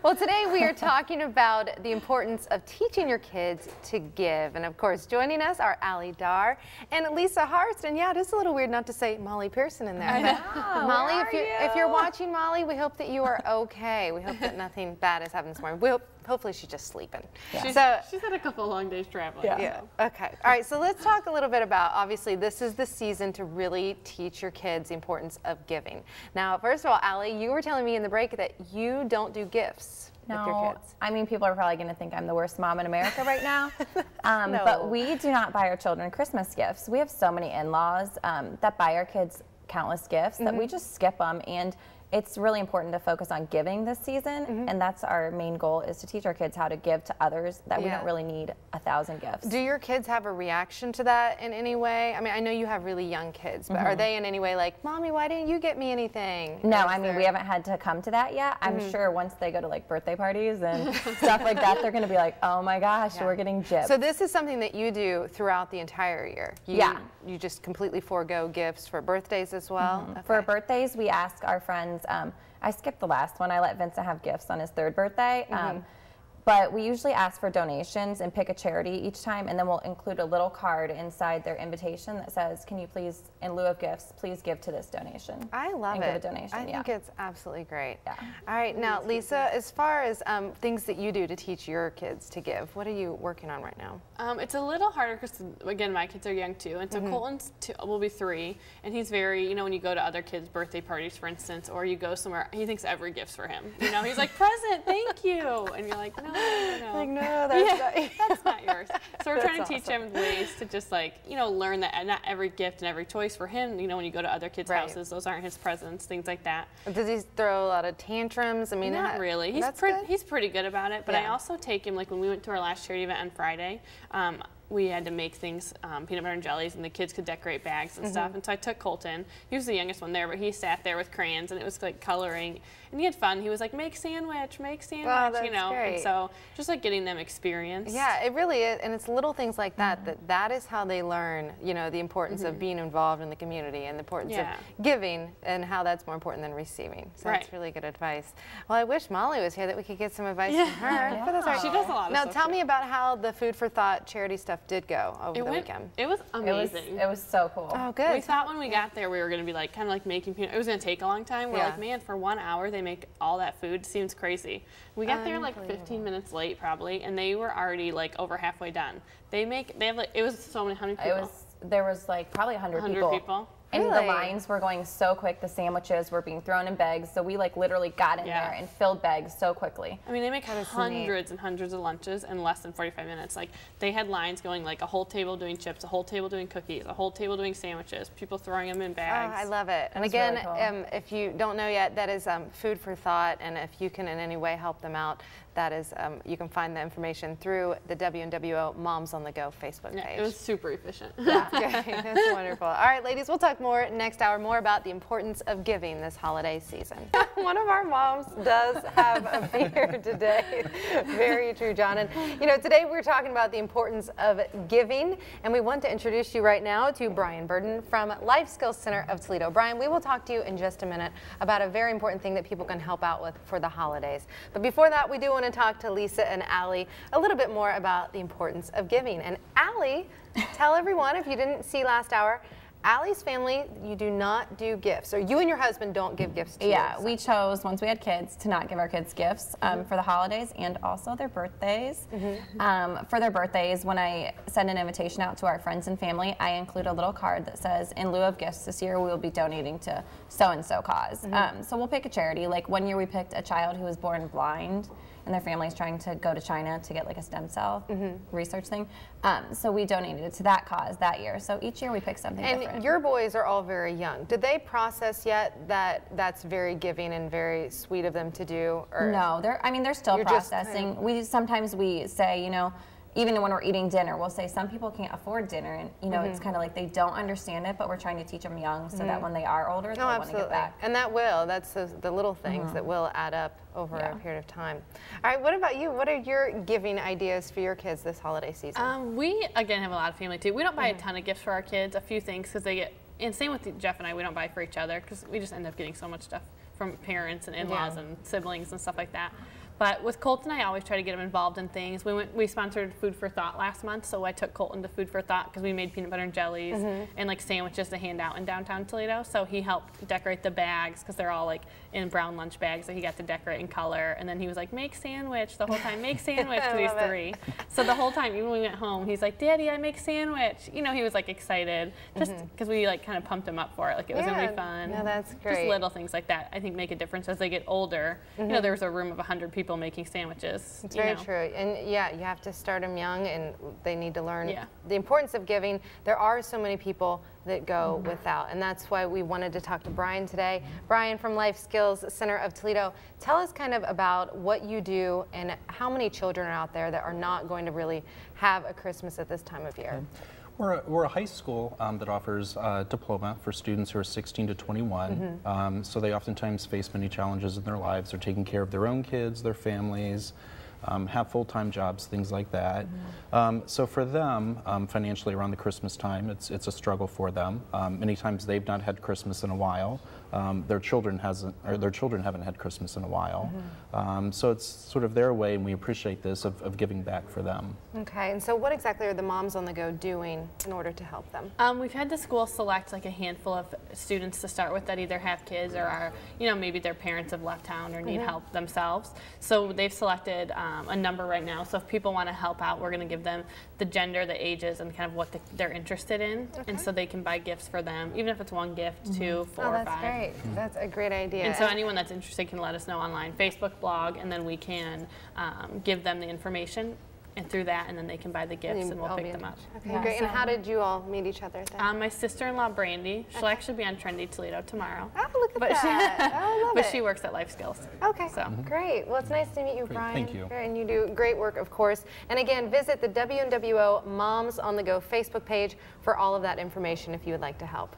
Well, today we are talking about the importance of teaching your kids to give. And of course, joining us are Allie Dar and Lisa Harston. Yeah, it is a little weird not to say Molly Pearson in there. I know. Molly, if you're watching, Molly, we hope that you are okay. We hope that nothing bad has happened this morning. Hopefully she's just sleeping. Yeah. She's had a couple long days traveling. Yeah. Okay. All right. So let's talk a little bit about, obviously, this is the season to really teach your kids the importance of giving. Now, first of all, Allie, you were telling me in the break that you don't do gifts with your kids. I mean, people are probably going to think I'm the worst mom in America right now. No. But we do not buy our children Christmas gifts. We have so many in-laws that buy our kids countless gifts that we just skip them. And it's really important to focus on giving this season, and that's our main goal, is to teach our kids how to give to others, that we don't really need 1,000 gifts. Do your kids have a reaction to that in any way? I mean, I know you have really young kids, but are they in any way like, Mommy, why didn't you get me anything? No, I mean, we haven't had to come to that yet. I'm sure once they go to like birthday parties and stuff like that, they're going to be like, oh my gosh, we're getting gifts. So this is something that you do throughout the entire year? You just completely forego gifts for birthdays as well? Okay. For birthdays, we ask our friends, I skipped the last one. I let Vincent have gifts on his 3rd birthday. But we usually ask for donations and pick a charity each time, and then we'll include a little card inside their invitation that says, can you please, in lieu of gifts, please give to this donation. I love it. Give a donation. I think it's absolutely great. Yeah. All right, now Lisa, as far as things that you do to teach your kids to give, what are you working on right now? It's a little harder because, again, my kids are young too, and so Colton's will be 3, and he's very, you know, when you go to other kids' birthday parties, for instance, or you go somewhere, he thinks every gift's for him. You know, he's like, present, thank you, and you're like, no. Like, no, that's not yours. So we're trying to teach him ways to just, like, you know, learn that not every gift and every choice for him, you know, when you go to other kids' houses, those aren't his presents, things like that. Does he throw a lot of tantrums? I mean, not really. He's pretty good about it, but I also take him, like when we went to our last charity event on Friday, we had to make things, peanut butter and jellies, and the kids could decorate bags and stuff. And so I took Colton. He was the youngest one there, but he sat there with crayons, and it was like coloring. And he had fun. He was like, make sandwich, you know. Great. And so just like getting them experience. Yeah, it really is. And it's little things like that, that is how they learn, you know, the importance of being involved in the community and the importance of giving and how that's more important than receiving. So that's really good advice. Well, I wish Molly was here that we could get some advice from her. But that's right. She does a lot of stuff. Now tell me about how the Food for Thought charity stuff did go over the weekend. It was amazing. It was so cool. Oh, good. We thought when we got there we were going to be like kind of like making peanut. It was going to take a long time. We're like, man, for 1 hour they make all that food. Seems crazy. We got there like 15 minutes late probably, and they were already like over halfway done. They have like, it was so many, how many people? There was like probably 100 people. And the lines were going so quick. The sandwiches were being thrown in bags, so we like literally got in there and filled bags so quickly. I mean, they make hundreds and hundreds of lunches in less than 45 minutes. Like, they had lines going like a whole table doing chips, a whole table doing cookies, a whole table doing sandwiches, people throwing them in bags. Oh, I love it. And again, really cool. If you don't know yet, that is Food for Thought, and if you can in any way help them out, that is, you can find the information through the WNWO Moms on the Go Facebook page. It was super efficient. Yeah, that's wonderful. All right, ladies, we'll talk more next hour, more about the importance of giving this holiday season. One of our moms does have a beer today. Very true, John. And you know, today we're talking about the importance of giving, and we want to introduce you right now to Brian Burden from Life Skills Center of Toledo. Brian, we will talk to you in just a minute about a very important thing that people can help out with for the holidays. But before that, we do want to talk to Lisa and Allie a little bit more about the importance of giving. And Allie, tell everyone, if you didn't see last hour, Allie's family, you do not do gifts, or you and your husband don't give gifts to Yeah, we chose, once we had kids, to not give our kids gifts for the holidays and also their birthdays. For their birthdays, when I send an invitation out to our friends and family, I include a little card that says, in lieu of gifts this year, we will be donating to so-and-so cause. So we'll pick a charity. Like one year we picked a child who was born blind, and their family's trying to go to China to get like a stem cell research thing. So we donated it to that cause that year. So each year we pick something different. And your boys are all very young. Did they process yet that that's very giving and very sweet of them to do? Or no, they're still processing. Sometimes we say, you know, even when we're eating dinner, we'll say some people can't afford dinner, and you know, it's kind of like they don't understand it, but we're trying to teach them young so that when they are older, they'll want to get back. And that's the little things that will add up over a period of time. All right, what about you? What are your giving ideas for your kids this holiday season? We, again, have a lot of family too. We don't buy a ton of gifts for our kids, a few things, because they get, and same with Jeff and I, we don't buy for each other, because we just end up getting so much stuff from parents and in-laws and siblings and stuff like that. But with Colton, I always try to get him involved in things. We sponsored Food for Thought last month, so I took Colton to Food for Thought because we made peanut butter and jellies and like sandwiches to hand out in downtown Toledo. So he helped decorate the bags because they're all like in brown lunch bags that he got to decorate in color. And then he was like, make sandwich the whole time, make sandwich, because he's 3. So the whole time, even when we went home, he's like, Daddy, I make sandwich. You know, he was like excited just because we like kind of pumped him up for it. Like it was gonna be fun. No, that's great. Just little things like that I think make a difference as they get older. You know, there's a room of 100 people making sandwiches. It's very true. And yeah, you have to start them young and they need to learn Yeah. the importance of giving. There are so many people that go without, and that's why we wanted to talk to Brian today. Brian from Life Skills Center of Toledo, tell us kind of about what you do and how many children are out there that are not going to really have a Christmas at this time of year. We're a high school that offers a diploma for students who are 16 to 21. So they oftentimes face many challenges in their lives. They're taking care of their own kids, their families, have full-time jobs, things like that. So for them, financially around the Christmas time, it's a struggle for them. Many times they've not had Christmas in a while. Their children haven't had Christmas in a while. So it's sort of their way, and we appreciate this, of giving back for them. Okay, and so what exactly are the Moms on the Go doing in order to help them? We've had the school select like a handful of students to start with that either have kids or are, you know, maybe their parents have left town or need help themselves. So they've selected a number right now. So if people want to help out, we're going to give them the gender, the ages, and kind of what they're interested in. And so they can buy gifts for them, even if it's 1 gift, 2, 4, oh, or 5. that's great. That's a great idea. And so anyone that's interested can let us know online, Facebook, blog, and then we can give them the information and through that, and then they can buy the gifts and we'll pick them up. Okay, great. And how did you all meet each other then? My sister-in-law, Brandy, she'll actually be on Trendy Toledo tomorrow. Oh, look at that. I love But it. she works at Life Skills. Okay, So. great. Well, it's nice to meet you, Great, Brian. thank you. And you do great work, of course. And again, visit the WNWO Moms on the Go Facebook page for all of that information if you would like to help.